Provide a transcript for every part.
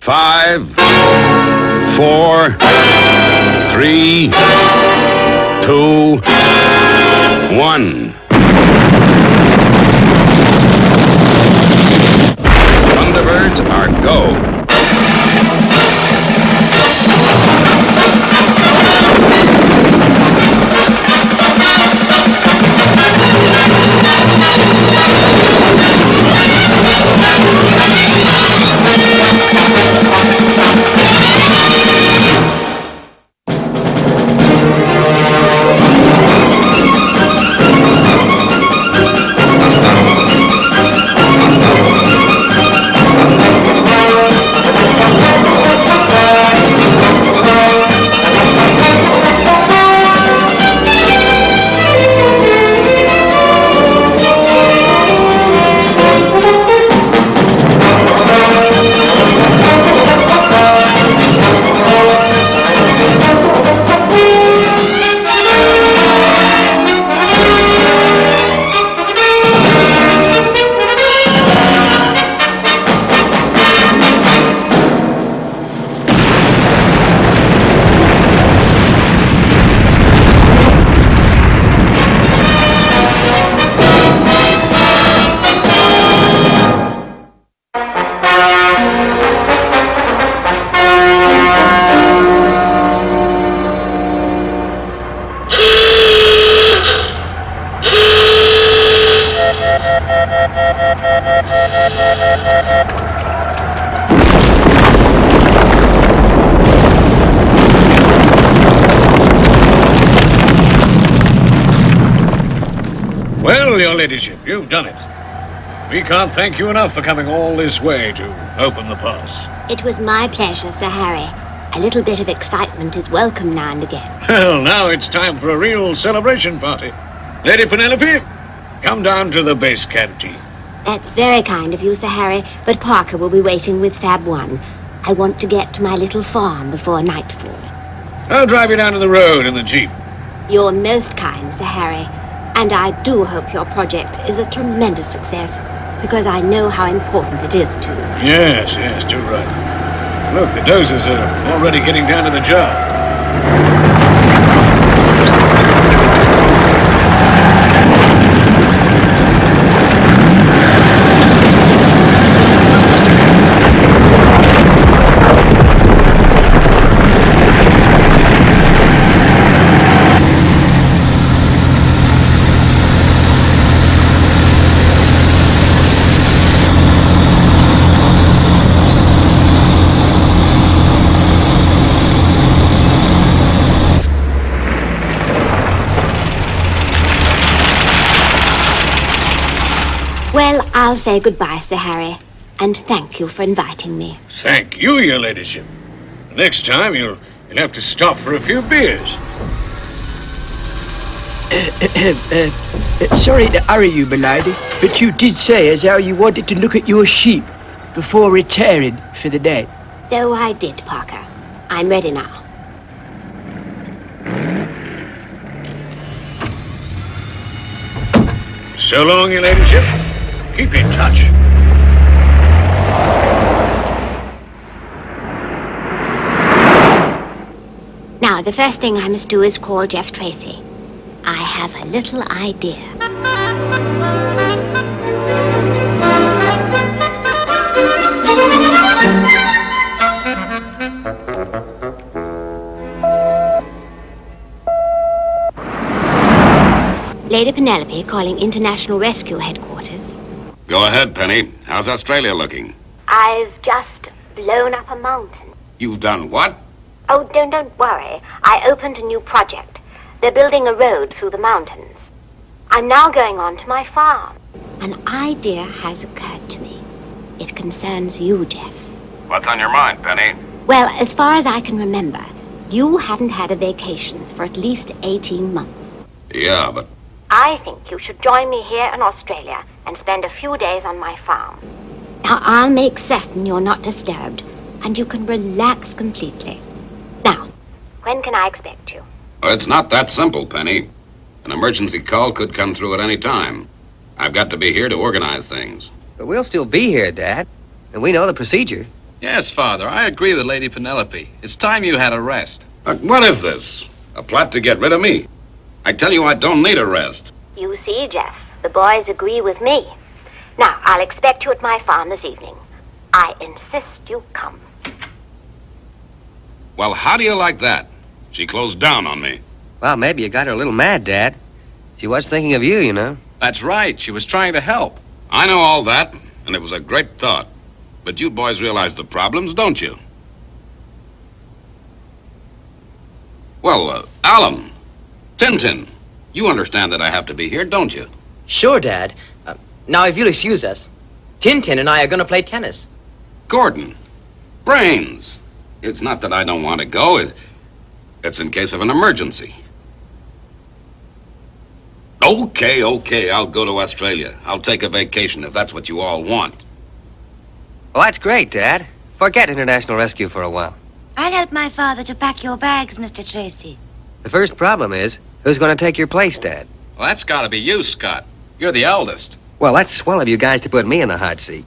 5, 4, 3, 2, 1. Thunderbirds are go. Well, your ladyship, you've done it. We can't thank you enough for coming all this way to open the pass. It was my pleasure, Sir Harry. A little bit of excitement is welcome now and again. Well, now it's time for a real celebration party. Lady Penelope, come down to the base canteen. That's very kind of you, Sir Harry, but Parker will be waiting with Fab 1. I want to get to my little farm before nightfall. I'll drive you down to the road in the Jeep. You're most kind, Sir Harry. And I do hope your project is a tremendous success, because I know how important it is to you. Yes, too right. Look, the dozers are already getting down to the job. Well, I'll say goodbye, Sir Harry, and thank you for inviting me. Thank you, your ladyship. Next time you'll have to stop for a few beers. Sorry to hurry you, m'lady, but you did say as how you wanted to look at your sheep before retiring for the day. So I did, Parker. I'm ready now. So long, your ladyship. Keep in touch. Now, the first thing I must do is call Jeff Tracy. I have a little idea. Lady Penelope calling International Rescue Headquarters. Go ahead, Penny. How's Australia looking? I've just blown up a mountain. You've done what? Oh, don't worry. I opened a new project. They're building a road through the mountains. I'm now going on to my farm. An idea has occurred to me. It concerns you, Jeff. What's on your mind, Penny? Well, as far as I can remember, you haven't had a vacation for at least 18 months. Yeah, but... I think you should join me here in Australia and spend a few days on my farm. Now, I'll make certain you're not disturbed, and you can relax completely. Now, when can I expect you? Well, it's not that simple, Penny. An emergency call could come through at any time. I've got to be here to organize things. But we'll still be here, Dad. And we know the procedure. Yes, Father, I agree with Lady Penelope. It's time you had a rest. What is this? A plot to get rid of me? I tell you, I don't need a rest. You see, Jeff, the boys agree with me. Now, I'll expect you at my farm this evening. I insist you come. Well, how do you like that? She closed down on me. Well, maybe you got her a little mad, Dad. She was thinking of you, you know. That's right. She was trying to help. I know all that, and it was a great thought. But you boys realize the problems, don't you? Well, Alan, Tintin, you understand that I have to be here, don't you? Sure, Dad. Now, if you'll excuse us, Tintin and I are going to play tennis. Gordon, Brains. It's not that I don't want to go. It's in case of an emergency. Okay, I'll go to Australia. I'll take a vacation if that's what you all want. Well, that's great, Dad. Forget international rescue for a while. I'll help my father to pack your bags, Mr. Tracy. The first problem is, who's going to take your place, Dad? Well, that's got to be you, Scott. You're the eldest. Well, that's swell of you guys to put me in the hot seat.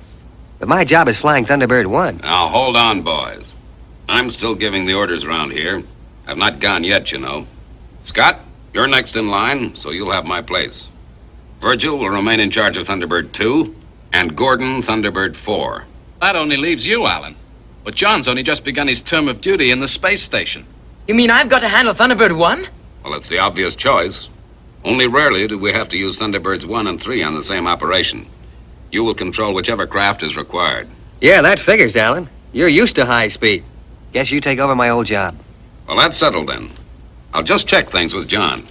But my job is flying Thunderbird 1. Now, hold on, boys. I'm still giving the orders around here. I've not gone yet, you know. Scott, you're next in line, so you'll have my place. Virgil will remain in charge of Thunderbird 2, and Gordon, Thunderbird 4. That only leaves you, Alan. But John's only just begun his term of duty in the space station. You mean I've got to handle Thunderbird 1? Well, it's the obvious choice. Only rarely do we have to use Thunderbirds 1 and 3 on the same operation. You will control whichever craft is required. Yeah, that figures, Alan. You're used to high speed. Guess you take over my old job. Well, that's settled then. I'll just check things with John.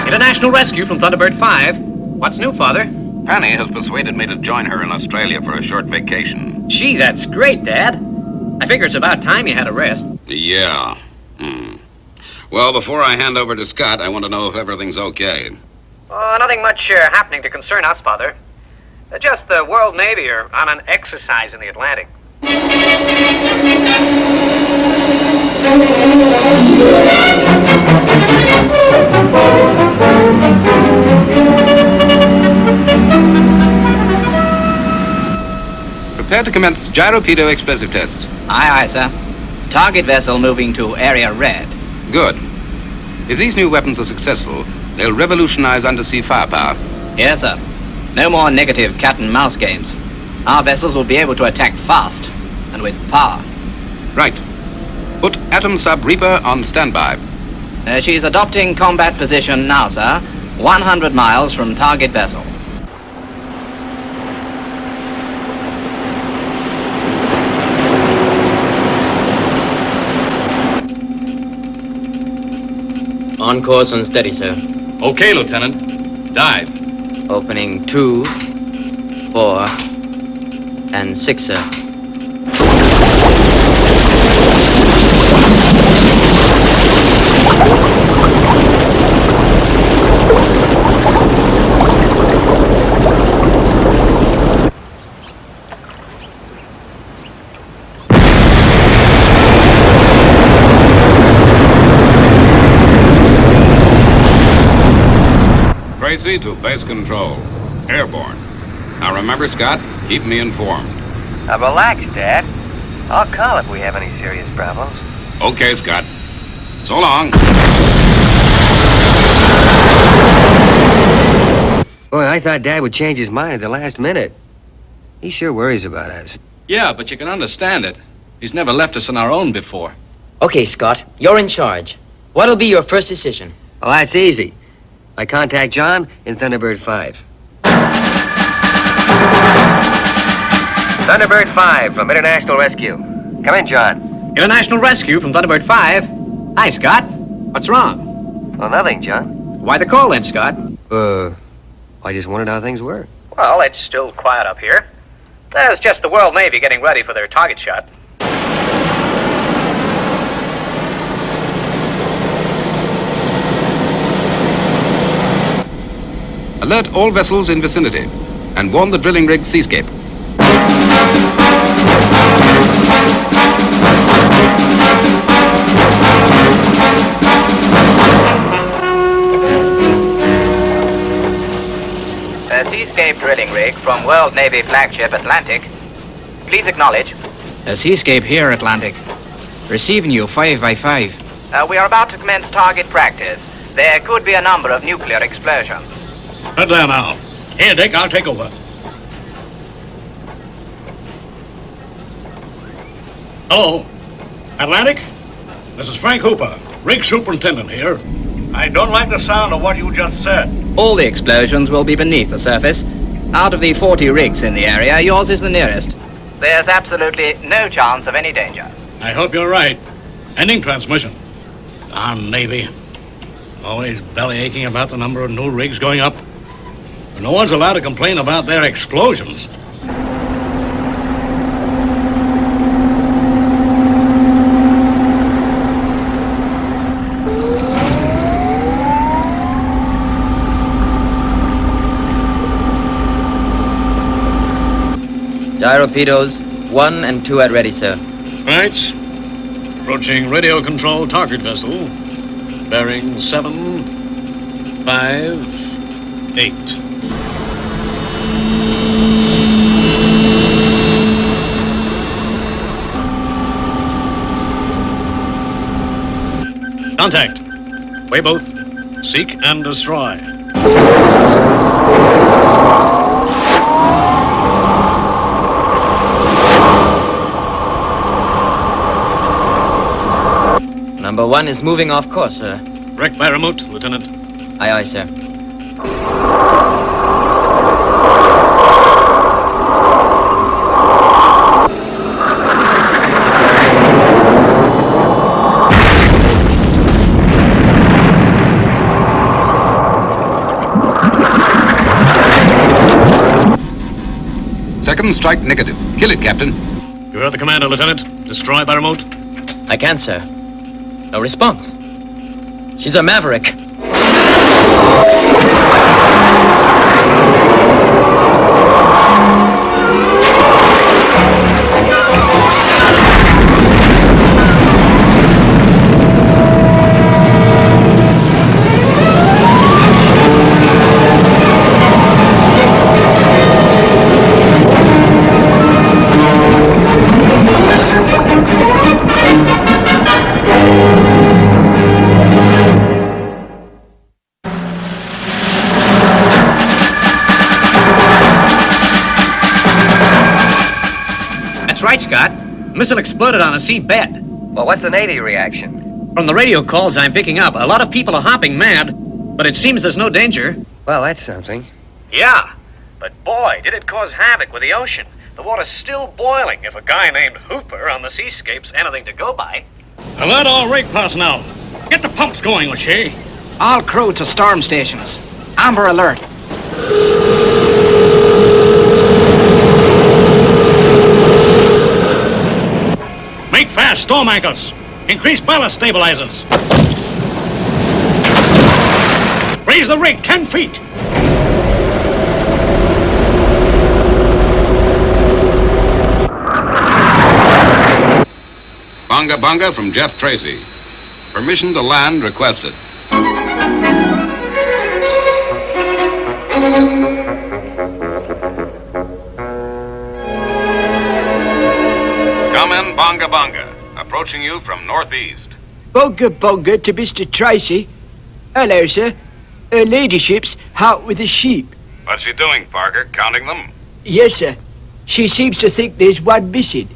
International rescue from Thunderbird 5. What's new, Father? Penny has persuaded me to join her in Australia for a short vacation. Gee, that's great, Dad. I figure it's about time you had a rest. Yeah. Well, before I hand over to Scott, I want to know if everything's okay. Nothing much happening to concern us, Father. Just the World Navy are on an exercise in the Atlantic. Prepare to commence gyro-pedo explosive tests. Aye, aye, sir. Target vessel moving to Area Red. Good. If these new weapons are successful, they'll revolutionize undersea firepower. Yes, sir. No more negative cat and mouse games. Our vessels will be able to attack fast and with power. Right. Put Atom Sub Reaper on standby. She's adopting combat position now, sir. 100 miles from target vessel. On course and steady, sir. Okay, Lieutenant. Dive. Opening 2, 4, and 6, sir. Tracy to base control. Airborne. Now remember, Scott, keep me informed. Now relax, Dad. I'll call if we have any serious problems. Okay, Scott. So long. Boy, I thought Dad would change his mind at the last minute. He sure worries about us. Yeah, but you can understand it. He's never left us on our own before. Okay, Scott, you're in charge. What'll be your first decision? Well, that's easy. I contact John in Thunderbird 5. Thunderbird 5 from International Rescue. Come in, John. International rescue from Thunderbird 5. Hi, Scott. What's wrong? Well, nothing, John. Why the call then, Scott? I just wondered how things were. Well, it's still quiet up here. There's just the World Navy getting ready for their target shot. Alert all vessels in vicinity and warn the drilling rig Seascape. from World Navy flagship Atlantic. Please acknowledge. A seascape here, Atlantic. Receiving you 5 by 5. We are about to commence target practice. There could be a number of nuclear explosions. Head there now. Here, Dick, I'll take over. Hello. Atlantic? This is Frank Hooper, rig superintendent here. I don't like the sound of what you just said. All the explosions will be beneath the surface. Out of the 40 rigs in the area, yours is the nearest. There's absolutely no chance of any danger. I hope you're right. Ending transmission. Darn Navy. Always belly aching about the number of new rigs going up. But no one's allowed to complain about their explosions. Gyropedos 1 and 2 at ready, sir. Right. Approaching radio control target vessel. Bearing 7, 5, 8. Contact. Way both. Seek and destroy. Number 1 is moving off course, sir. Wreck by remote, Lieutenant. Aye, aye, sir. Second strike negative. Kill it, Captain. You heard the commander, Lieutenant. Destroy by remote. I can, sir. No response. She's a maverick. Right, Scott. Missile exploded on a sea bed. Well, what's the Navy reaction? From the radio calls I'm picking up, a lot of people are hopping mad, but it seems there's no danger. Well, that's something. Yeah, but boy, did it cause havoc with the ocean. The water's still boiling if a guy named Hooper on the seascape's anything to go by. Alert all rig personnel. Get the pumps going, O'Shea. All crew to storm stations. Amber alert. Make fast storm anchors. Increase ballast stabilizers. Raise the rig 10 feet. Bunga Bunga from Jeff Tracy. Permission to land requested. Come in, Bunga Bunga. Approaching you from northeast. Bunga bunga to Mr. Tracy. Hello, sir. Her ladyship's out with the sheep. What's she doing, Parker? Counting them? Yes, sir. She seems to think there's one missing.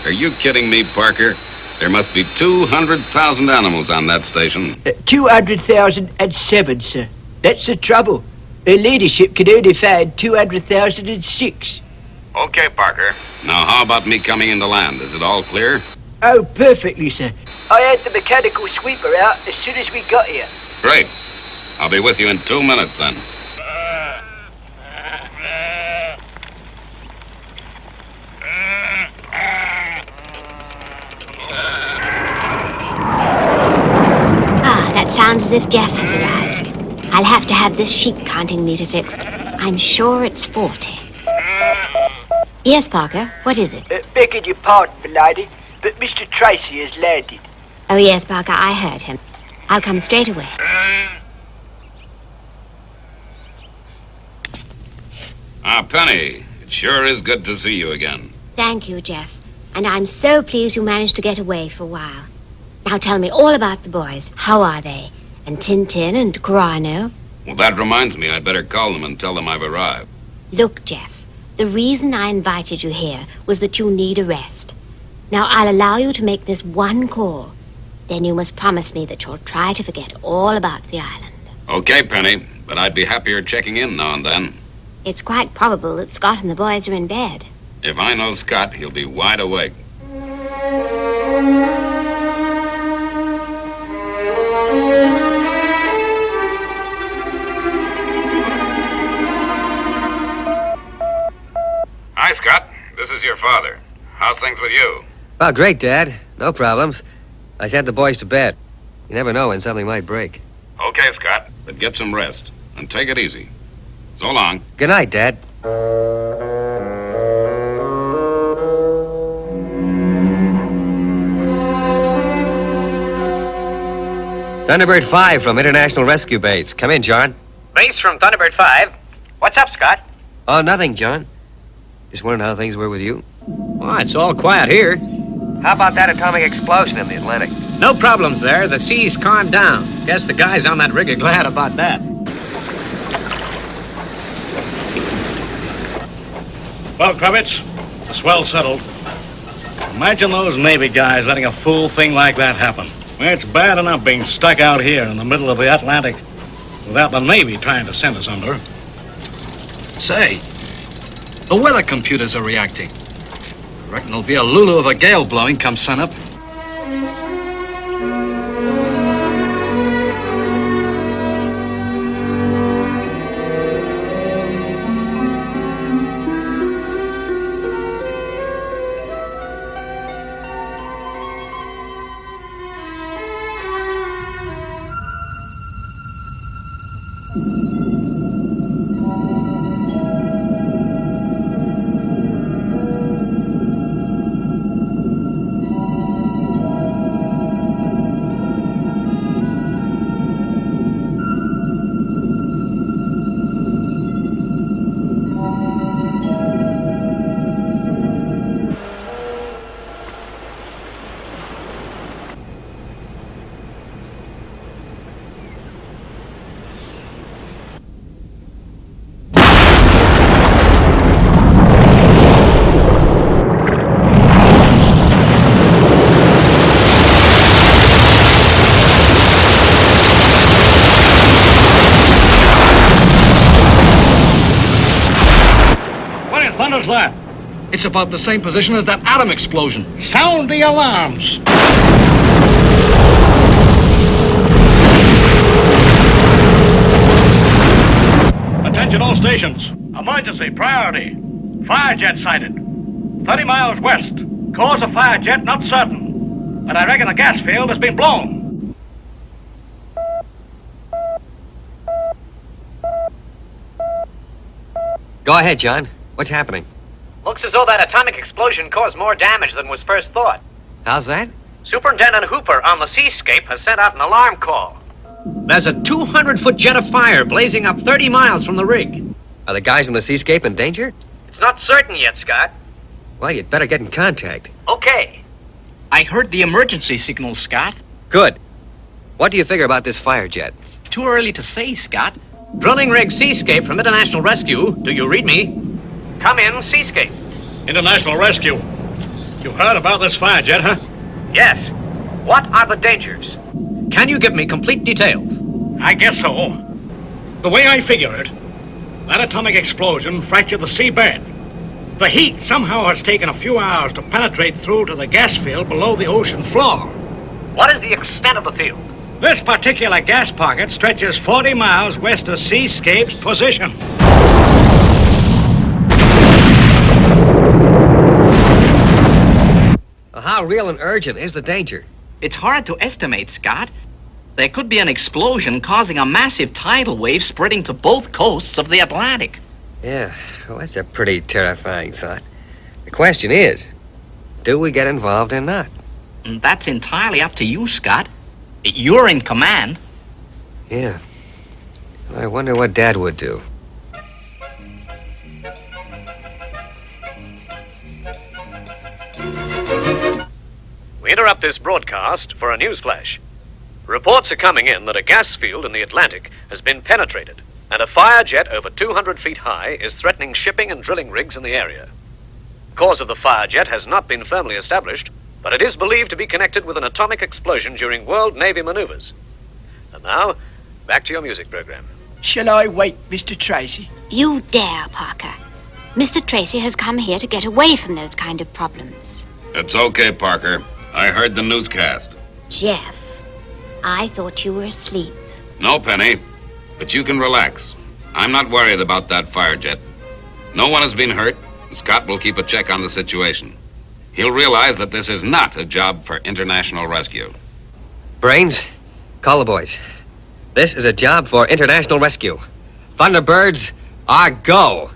Are you kidding me, Parker? There must be 200,000 animals on that station. 200,007, sir. That's the trouble. Her ladyship can only find 200,006. Okay, Parker. Now, how about me coming into land? Is it all clear? Oh, perfectly, sir. I had the mechanical sweeper out as soon as we got here. Great. I'll be with you in 2 minutes, then. Ah, that sounds as if Jeff has arrived. I'll have to have this sheep counting meter fixed. I'm sure it's 40. Yes, Parker, what is it? Begging your pardon, milady, but Mr. Tracy has landed. Oh, yes, Parker, I heard him. I'll come straight away. Ah, Penny, it sure is good to see you again. Thank you, Jeff. And I'm so pleased you managed to get away for a while. Now tell me all about the boys. How are they? And Tintin and Grano? Well, that reminds me, I'd better call them and tell them I've arrived. Look, Jeff, the reason I invited you here was that you need a rest. Now, I'll allow you to make this one call. Then you must promise me that you'll try to forget all about the island. Okay, Penny, but I'd be happier checking in now and then. It's quite probable that Scott and the boys are in bed. If I know Scott, he'll be wide awake. Hi, Scott. This is your father. How's things with you? Oh, great, Dad. No problems. I sent the boys to bed. You never know when something might break. Okay, Scott. But get some rest. And take it easy. So long. Good night, Dad. Thunderbird 5 from International Rescue Base. Come in, John. Base from Thunderbird 5. What's up, Scott? Oh, nothing, John. Just wondering how things were with you. Oh, it's all quiet here. How about that atomic explosion in the Atlantic? No problems there. The sea's calmed down. Guess the guys on that rig are glad about that. Well, Kravitz, the swell's settled. Imagine those Navy guys letting a fool thing like that happen. It's bad enough being stuck out here in the middle of the Atlantic without the Navy trying to send us under. Say, the weather computers are reacting. I reckon there'll be a lulu of a gale blowing come sunup. That? It's about the same position as that atom explosion. Sound the alarms! Attention all stations. Emergency, priority. Fire jet sighted. 30 miles west. Cause of fire jet not certain. But I reckon a gas field has been blown. Go ahead, John. What's happening? Looks as though that atomic explosion caused more damage than was first thought. How's that? Superintendent Hooper on the Seascape has sent out an alarm call. There's a 200-foot jet of fire blazing up 30 miles from the rig. Are the guys on the Seascape in danger? It's not certain yet, Scott. Well, you'd better get in contact. Okay. I heard the emergency signal, Scott. Good. What do you figure about this fire jet? Too early to say, Scott. Drilling rig Seascape from International Rescue. Do you read me? Come in, Seascape. International Rescue. You heard about this fire jet, huh? Yes. What are the dangers? Can you give me complete details? I guess so. The way I figure it, that atomic explosion fractured the seabed. The heat somehow has taken a few hours to penetrate through to the gas field below the ocean floor. What is the extent of the field? This particular gas pocket stretches 40 miles west of Seascape's position. How real and urgent is the danger? It's hard to estimate, Scott. There could be an explosion causing a massive tidal wave spreading to both coasts of the Atlantic. Yeah, well, that's a pretty terrifying thought. The question is, do we get involved or not? And that's entirely up to you, Scott. You're in command. Yeah. I wonder what Dad would do. interrupt this broadcast for a news flash. Reports are coming in that a gas field in the Atlantic has been penetrated, and a fire jet over 200 feet high is threatening shipping and drilling rigs in the area. The cause of the fire jet has not been firmly established, but it is believed to be connected with an atomic explosion during World Navy maneuvers. And now, back to your music program. Shall I wait, Mr. Tracy? You dare, Parker. Mr. Tracy has come here to get away from those kind of problems. It's okay, Parker. I heard the newscast. Jeff, I thought you were asleep. No, Penny. But you can relax. I'm not worried about that fire jet. No one has been hurt. Scott will keep a check on the situation. He'll realize that this is not a job for international rescue. Brains, call the boys. This is a job for international rescue. Thunderbirds are go.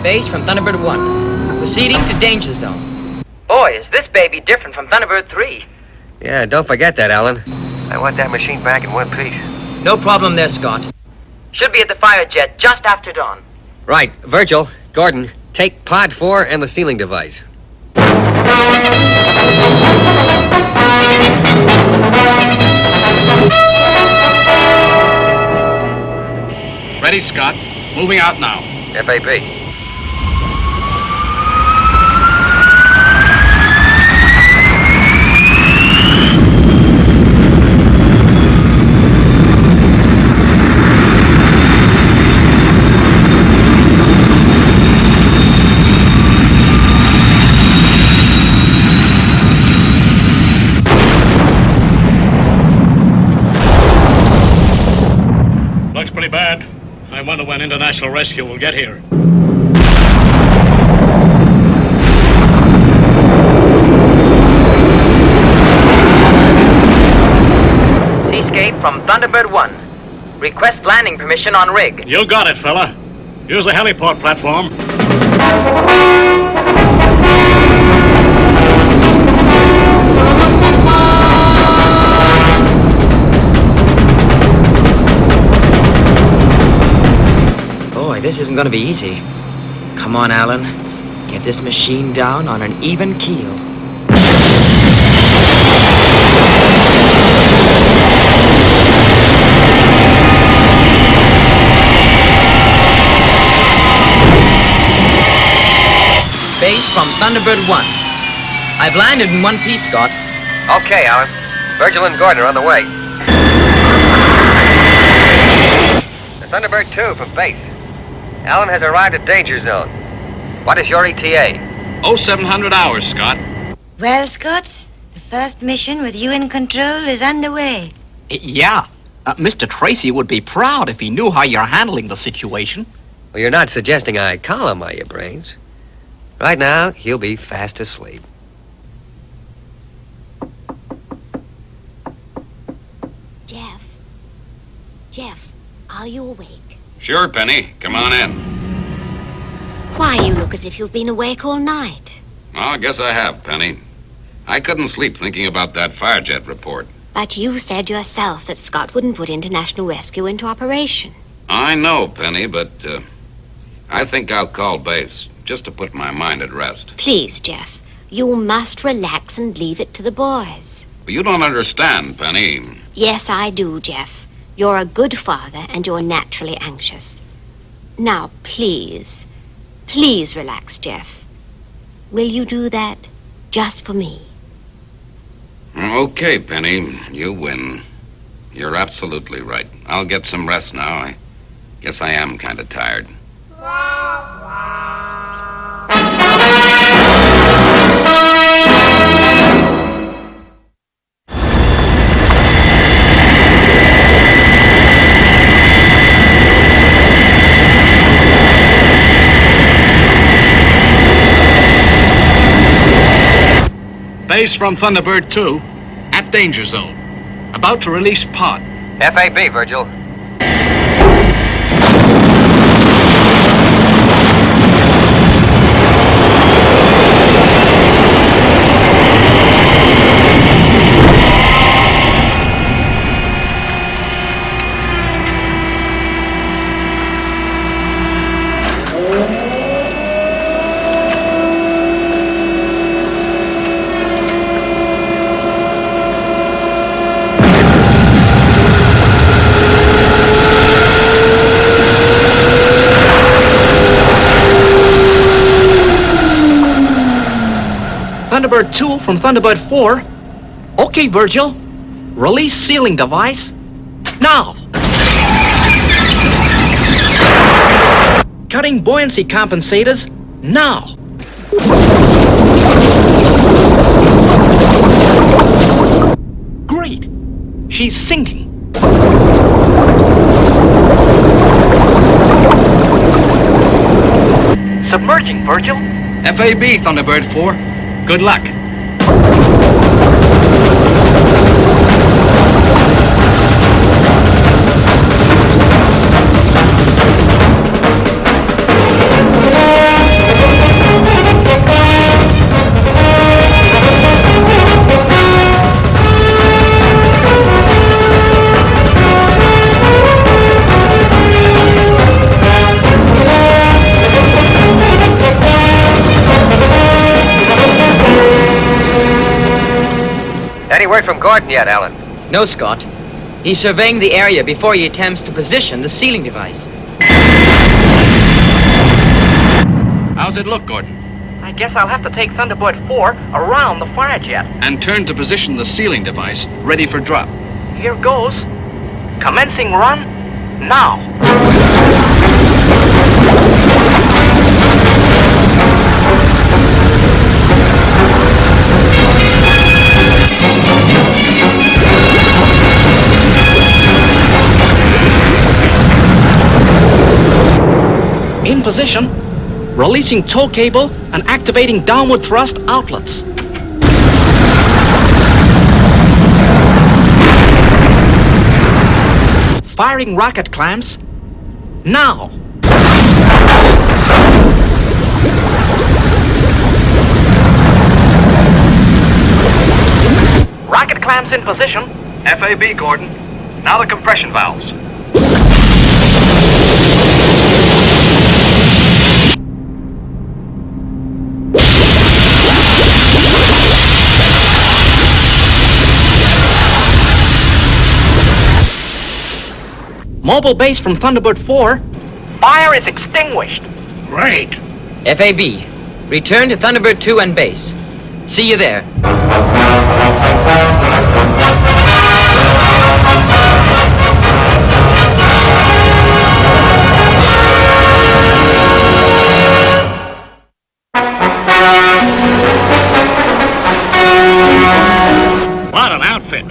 Base from Thunderbird 1. Proceeding to danger zone. Boy, is this baby different from Thunderbird 3. Yeah, don't forget that, Alan. I want that machine back in one piece. No problem there, Scott. Should be at the fire jet just after dawn. Right. Virgil, Gordon, take Pod 4 and the sealing device. Ready, Scott. Moving out now. FAP. Looks pretty bad. I wonder when international rescue will get here. Seascape from Thunderbird 1. Request landing permission on rig. You got it, fella. Use the heliport platform. Boy, this isn't going to be easy. Come on, Alan. Get this machine down on an even keel. Base from Thunderbird 1. I've landed in one piece, Scott. Okay, Alan. Virgil and Gordon are on the way. The Thunderbird 2 from base. Alan has arrived at danger zone. What is your ETA? 0700 hours, Scott. Well, Scott, the first mission with you in control is underway. Yeah. Mr. Tracy would be proud if he knew how you're handling the situation. Well, you're not suggesting I call him, are you, Brains? Right now, he'll be fast asleep. Jeff, are you awake? Sure, Penny. Come on in. Why, you look as if you've been awake all night. Oh, I guess I have, Penny. I couldn't sleep thinking about that fire jet report. But you said yourself that Scott wouldn't put international rescue into operation. I know, Penny, but I think I'll call base just to put my mind at rest. Please, Jeff, you must relax and leave it to the boys. But you don't understand, Penny. Yes, I do, Jeff. You're a good father and you're naturally anxious. Now, please relax, Jeff. Will you do that just for me? Okay, Penny, you win. You're absolutely right. I'll get some rest now. I guess I am kind of tired. Base from Thunderbird 2 at danger zone. About to release pod. FAB, Virgil. Thunderbird 2 from Thunderbird 4. Okay, Virgil. Release sealing device. Now! Cutting buoyancy compensators. Now! Great! She's sinking. Submerging, Virgil. FAB, Thunderbird 4. Good luck. Any word from Gordon yet, Alan? No, Scott. He's surveying the area before he attempts to position the sealing device. How's it look, Gordon? I guess I'll have to take Thunderbird 4 around the fire jet. And turn to position the sealing device, ready for drop. Here goes. Commencing run. Now. In position, releasing tow cable and activating downward thrust outlets. Firing rocket clamps. Now! Rocket clamps in position. FAB, Gordon. Now the compression valves. Mobile base from Thunderbird 4. Fire is extinguished. Great. FAB, return to Thunderbird 2 and base. See you there. What an outfit.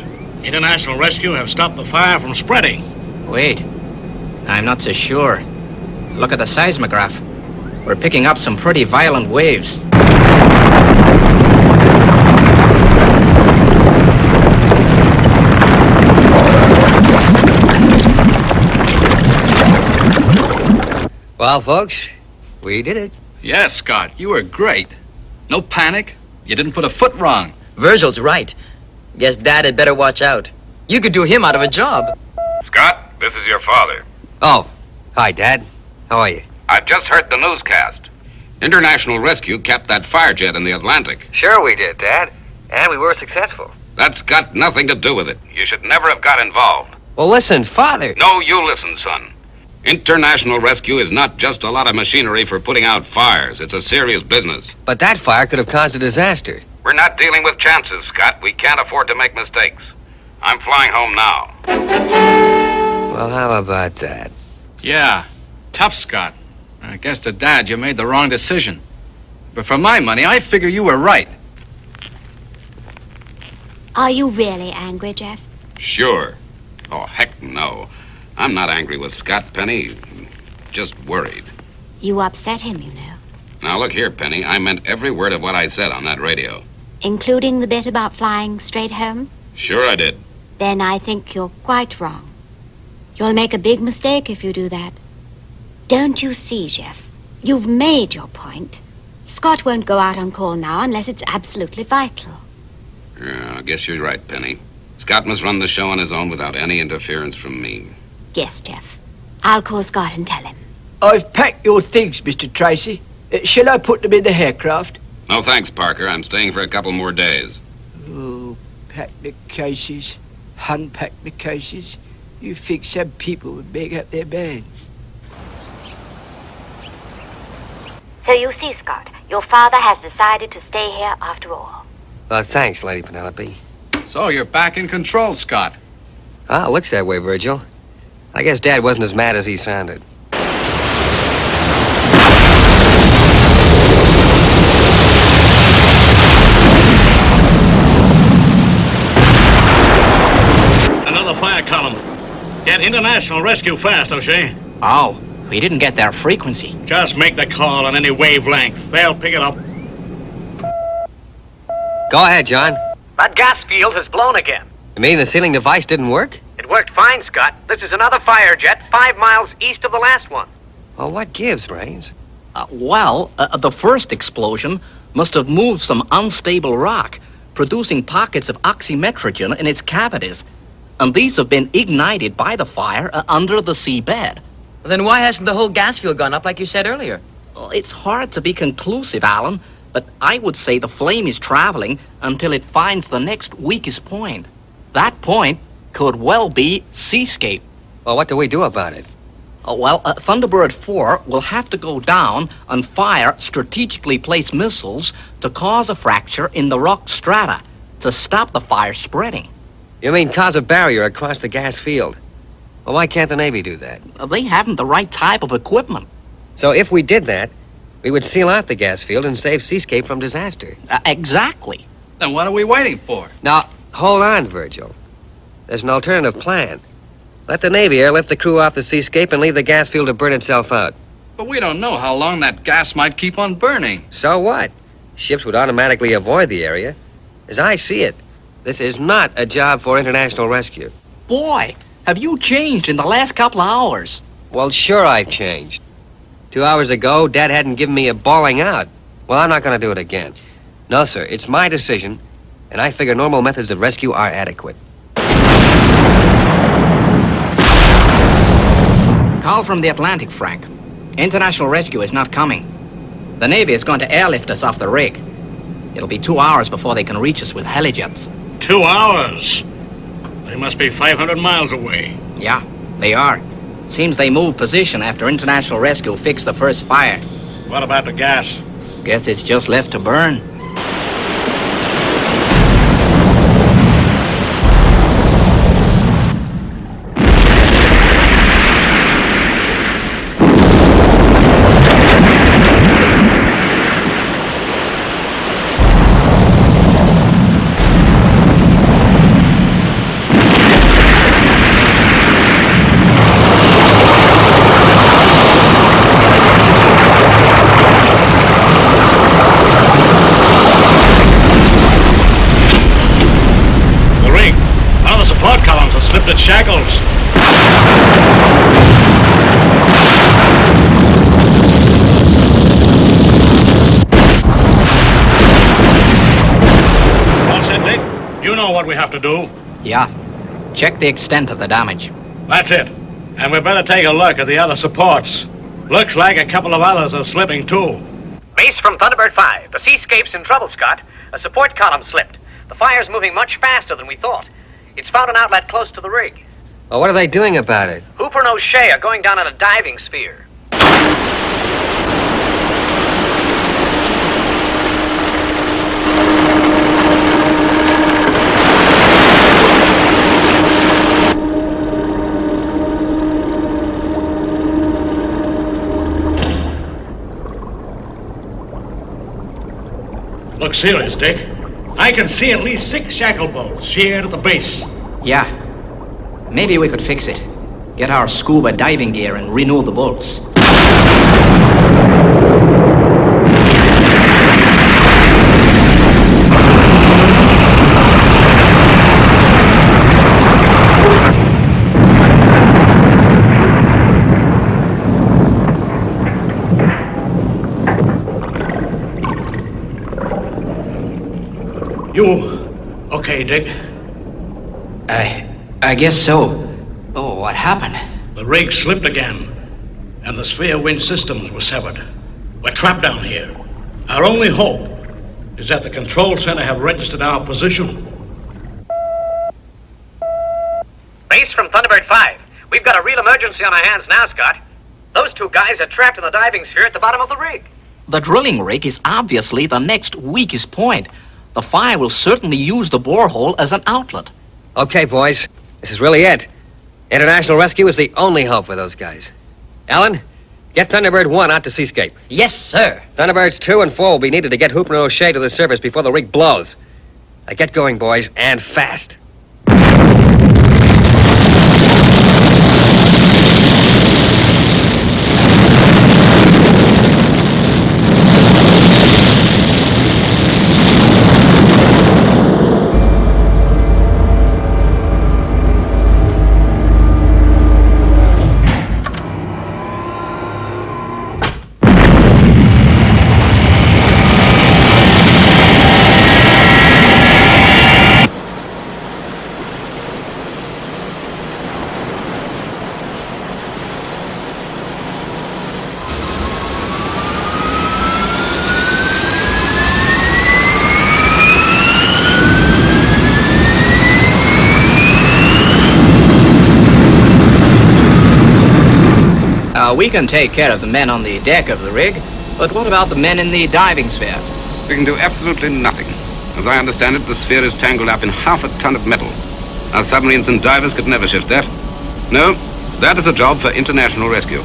International Rescue have stopped the fire from spreading. Wait. I'm not so sure. Look at the seismograph. We're picking up some pretty violent waves. Well, folks, we did it. Yes, Scott, you were great. No panic. You didn't put a foot wrong. Virgil's right. Guess Dad had better watch out. You could do him out of a job. Scott, this is your father. Oh, hi, Dad. How are you? I've just heard the newscast. International Rescue kept that fire jet in the Atlantic. Sure we did, Dad. And we were successful. That's got nothing to do with it. You should never have got involved. Well, listen, Father. No, you listen, son. International Rescue is not just a lot of machinery for putting out fires. It's a serious business. But that fire could have caused a disaster. We're not dealing with chances, Scott. We can't afford to make mistakes. I'm flying home now. Well, how about that? Yeah, tough, Scott. I guess to Dad you made the wrong decision. But for my money, I figure you were right. Are you really angry, Jeff? Sure. Oh, heck no. I'm not angry with Scott, Penny. Just worried. You upset him, you know. Now, look here, Penny. I meant every word of what I said on that radio. Including the bit about flying straight home? Sure I did. Then I think you're quite wrong. You'll make a big mistake if you do that. Don't you see, Jeff? You've made your point. Scott won't go out on call now unless it's absolutely vital. Yeah, I guess you're right, Penny. Scott must run the show on his own without any interference from me. Yes, Jeff. I'll call Scott and tell him. I've packed your things, Mr. Tracy. Shall I put them in the aircraft? No, thanks, Parker. I'm staying for a couple more days. Oh, pack the cases, unpack the cases. You think some people would make up their minds. So you see, Scott, Your father has decided to stay here after all. Thanks, Lady Penelope. So you're back in control, Scott. Looks that way, Virgil. I guess Dad wasn't as mad as he sounded. Another fire column. Get international rescue fast, O'Shea. Oh, we didn't get their frequency. Just make the call on any wavelength. They'll pick it up. Go ahead, John. That gas field has blown again. You mean the sealing device didn't work? It worked fine, Scott. This is another fire jet 5 miles east of the last one. Well, what gives, Brains? The first explosion must have moved some unstable rock, producing pockets of oxymetrogen in its cavities. And these have been ignited by the fire under the seabed. Then why hasn't the whole gas field gone up like you said earlier? It's hard to be conclusive, Alan, but I would say the flame is traveling until it finds the next weakest point. That point could well be Seascape. Well, what do we do about it? Thunderbird 4 will have to go down and fire strategically placed missiles to cause a fracture in the rock strata to stop the fire spreading. You mean cause a barrier across the gas field? Well, why can't the Navy do that? They haven't the right type of equipment. So if we did that, we would seal off the gas field and save Seascape from disaster. Exactly. Then what are we waiting for? Now, hold on, Virgil. There's an alternative plan. Let the Navy airlift the crew off the Seascape and leave the gas field to burn itself out. But we don't know how long that gas might keep on burning. So what? Ships would automatically avoid the area. As I see it, this is not a job for international rescue. Boy, have you changed in the last couple of hours? Well, sure I've changed. 2 hours ago, Dad hadn't given me a bawling out. Well, I'm not going to do it again. No, sir, it's my decision, and I figure normal methods of rescue are adequate. Call from the Atlantic, Frank. International rescue is not coming. The Navy is going to airlift us off the rig. It'll be 2 hours before they can reach us with helijets. 2 hours? They must be 500 miles away. Yeah, they are. Seems they moved position after international rescue fixed the first fire. What about the gas? Guess it's just left to burn. Shackles. What's it, Dick? You know what we have to do. Yeah. Check the extent of the damage. That's it. And we better take a look at the other supports. Looks like a couple of others are slipping too. Base from Thunderbird 5. The Seascape's in trouble, Scott. A support column slipped. The fire's moving much faster than we thought. It's found an outlet close to the rig. Well, what are they doing about it? Hooper and O'Shea are going down in a diving sphere. Look serious, Dick. I can see at least 6 shackle bolts sheared at the base. Yeah. Maybe we could fix it. Get our scuba diving gear and renew the bolts. You okay, Dick? I guess so. Oh, what happened? The rig slipped again, and the sphere wind systems were severed. We're trapped down here. Our only hope is that the control center have registered our position. Base from Thunderbird 5. We've got a real emergency on our hands now, Scott. Those 2 guys are trapped in the diving sphere at the bottom of the rig. The drilling rig is obviously the next weakest point. The fire will certainly use the borehole as an outlet. Okay, boys. This is really it. International rescue is the only hope for those guys. Alan, get Thunderbird 1 out to Seascape. Yes, sir. Thunderbirds 2 and 4 will be needed to get Hooper and O'Shea to the surface before the rig blows. Now get going, boys, and fast. We can take care of the men on the deck of the rig, but what about the men in the diving sphere? We can do absolutely nothing. As I understand it, the sphere is tangled up in half a ton of metal. Our submarines and divers could never shift that. No, that is a job for international rescue.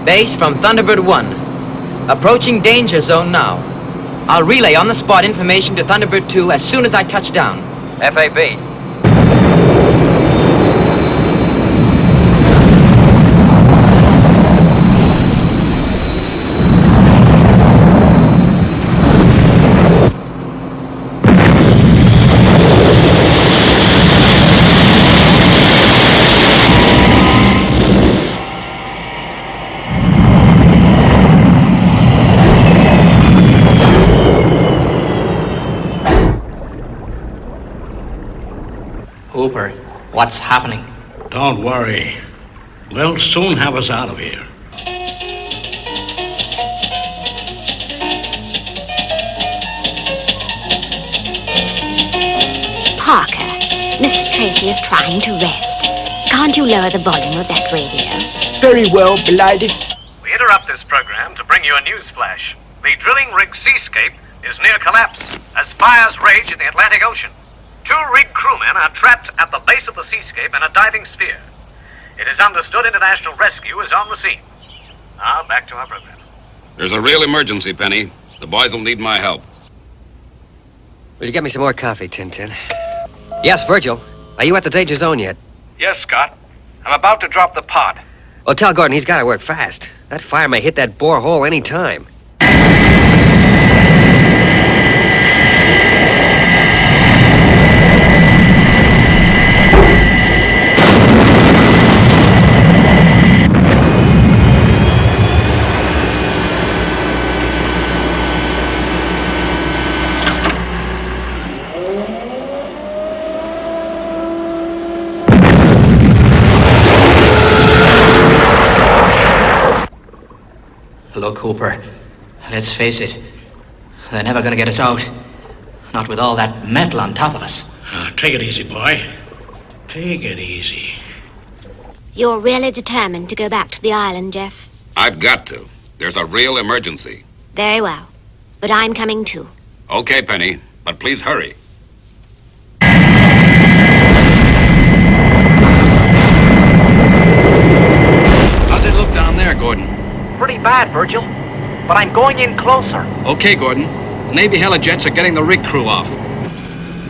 Base from Thunderbird 1. Approaching danger zone now. I'll relay on the spot information to Thunderbird 2 as soon as I touch down. FAB. Hooper, what's happening? Don't worry. They'll soon have us out of here. Parker, Mr. Tracy is trying to rest. Can't you lower the volume of that radio? Very well, Belady. We interrupt this program to bring you a news flash. The drilling rig Seascape is near collapse as fires rage in the Atlantic Ocean. 2 rig crewmen are trapped at the base of the Seascape in a diving sphere. It is understood international rescue is on the scene. Now, back to our program. There's a real emergency, Penny. The boys will need my help. Will you get me some more coffee, Tintin? Yes, Virgil. Are you at the danger zone yet? Yes, Scott. I'm about to drop the pod. Well, tell Gordon he's got to work fast. That fire may hit that borehole any time. Look, Hooper, let's face it. They're never gonna get us out. Not with all that metal on top of us. Take it easy, boy. Take it easy. You're really determined to go back to the island, Jeff? I've got to. There's a real emergency. Very well. But I'm coming too. Okay, Penny, but please hurry. How's it look down there, Gordon? Pretty bad, Virgil. But I'm going in closer. Okay, Gordon. Navy helijets are getting the rig crew off.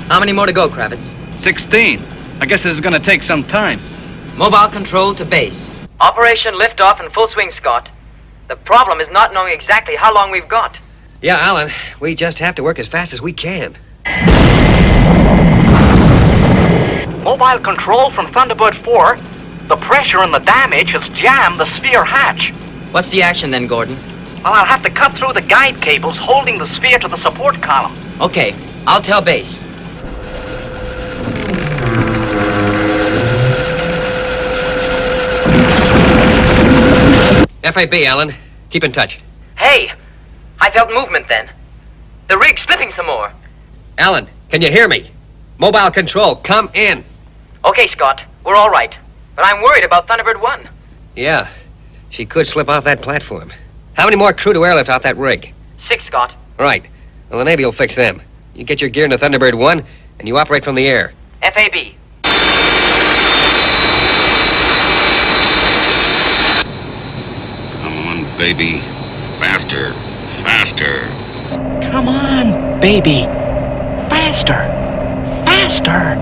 How many more to go, Kravitz? 16. I guess this is gonna take some time. Mobile control to base. Operation liftoff in full swing, Scott. The problem is not knowing exactly how long we've got. Yeah, Alan. We just have to work as fast as we can. Mobile control from Thunderbird 4. The pressure and the damage has jammed the sphere hatch. What's the action then, Gordon? Well, I'll have to cut through the guide cables holding the sphere to the support column. Okay, I'll tell base. FAB, Alan. Keep in touch. Hey! I felt movement then. The rig's slipping some more. Alan, can you hear me? Mobile control, come in. Okay, Scott. We're all right. But I'm worried about Thunderbird 1. Yeah, she could slip off that platform. How many more crew to airlift off that rig? 6, Scott. Right. Well, the Navy will fix them. You get your gear into Thunderbird 1, and you operate from the air. FAB. Come on, baby. Faster. Faster. Come on, baby. Faster. Faster.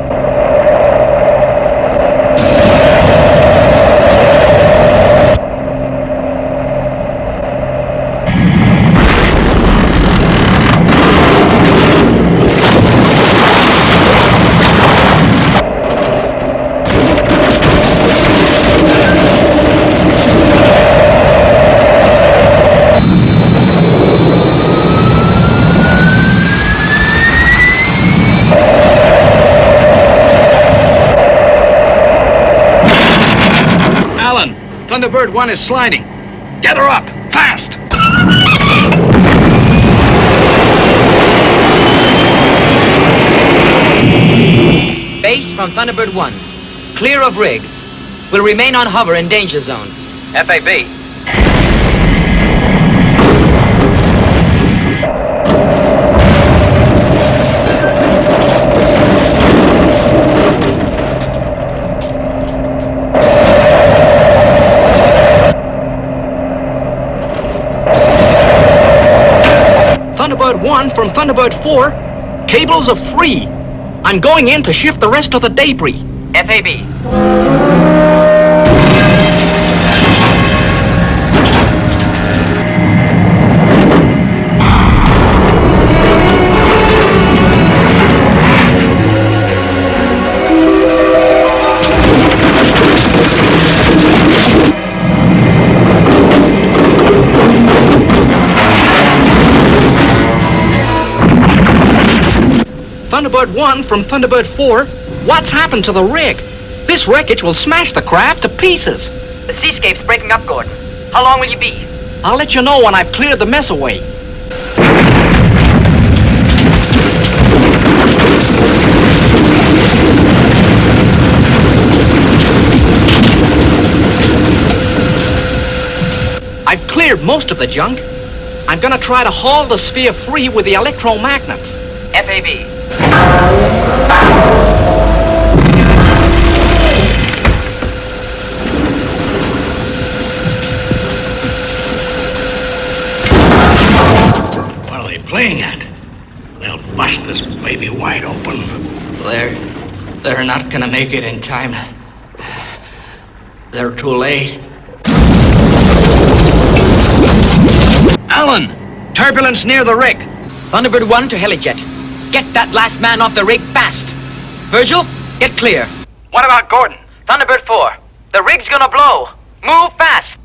Thunderbird 1 is sliding. Get her up, fast! Base from Thunderbird 1. Clear of rig. Will remain on hover in danger zone. FAB. Thunderbird 1 from Thunderbird 4. Cables are free. I'm going in to shift the rest of the debris. FAB. Thunderbird 1 from Thunderbird 4. What's happened to the rig? This wreckage will smash the craft to pieces. The seascape's breaking up, Gordon. How long will you be? I'll let you know when I've cleared the mess away. I've cleared most of the junk. I'm gonna try to haul the sphere free with the electromagnets. FAB. What are they playing at? They'll bust this baby wide open. They're not gonna make it in time. They're too late. Alan! Turbulence near the rig. Thunderbird 1 to helijet. Get that last man off the rig fast. Virgil, get clear. What about Gordon? Thunderbird 4. The rig's gonna blow. Move fast.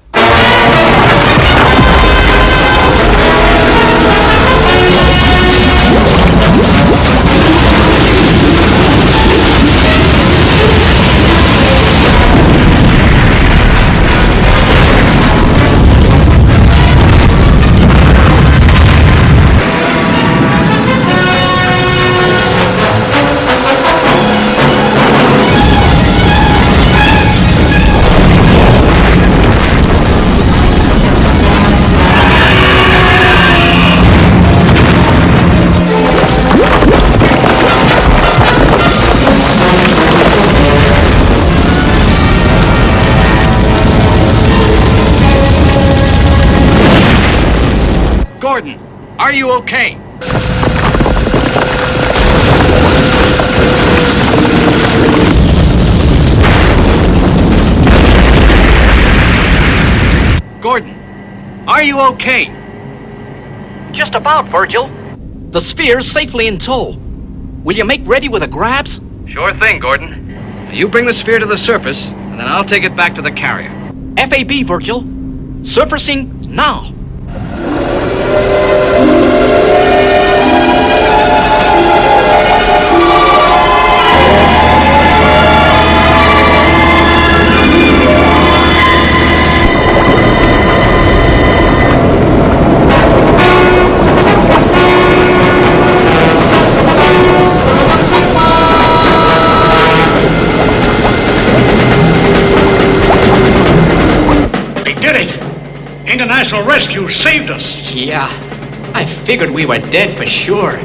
Gordon, are you okay? Gordon, are you okay? Just about, Virgil. The sphere's safely in tow. Will you make ready with the grabs? Sure thing, Gordon. You bring the sphere to the surface, and then I'll take it back to the carrier. FAB, Virgil. Surfacing now. International Rescue saved us. Yeah, I figured we were dead for sure.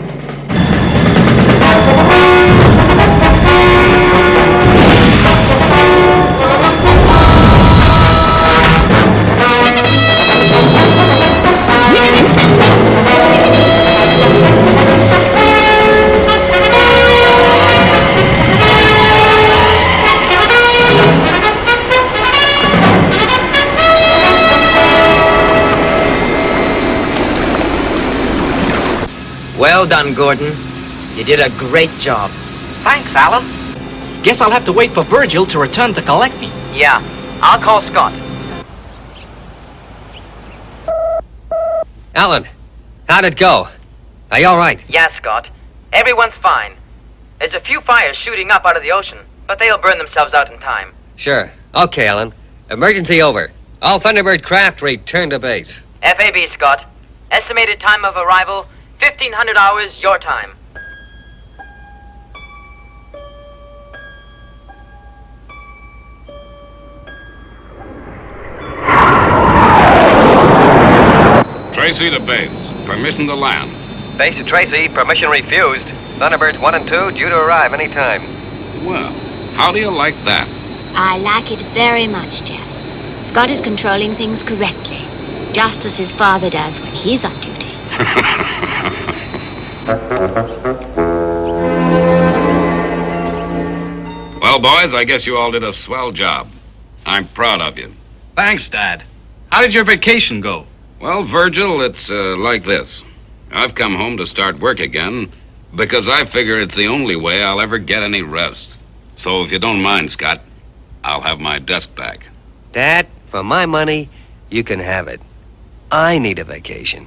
Well done, Gordon. You did a great job. Thanks, Alan. Guess I'll have to wait for Virgil to return to collect me. Yeah, I'll call Scott. Alan, how'd it go? Are you all right? Yeah, Scott. Everyone's fine. There's a few fires shooting up out of the ocean, but they'll burn themselves out in time. Sure. Okay, Alan. Emergency over. All Thunderbird craft return to base. FAB, Scott. Estimated time of arrival, 1,500 hours your time. Tracy to base. Permission to land. Base to Tracy. Permission refused. Thunderbirds 1 and 2 due to arrive any time. Well, how do you like that? I like it very much, Jeff. Scott is controlling things correctly, just as his father does when he's on duty. Well, boys, I guess you all did a swell job. I'm proud of you. Thanks, Dad. How did your vacation go? Well, Virgil, it's like this. I've come home to start work again because I figure it's the only way I'll ever get any rest. So if you don't mind, Scott, I'll have my desk back. Dad, for my money, you can have it. I need a vacation.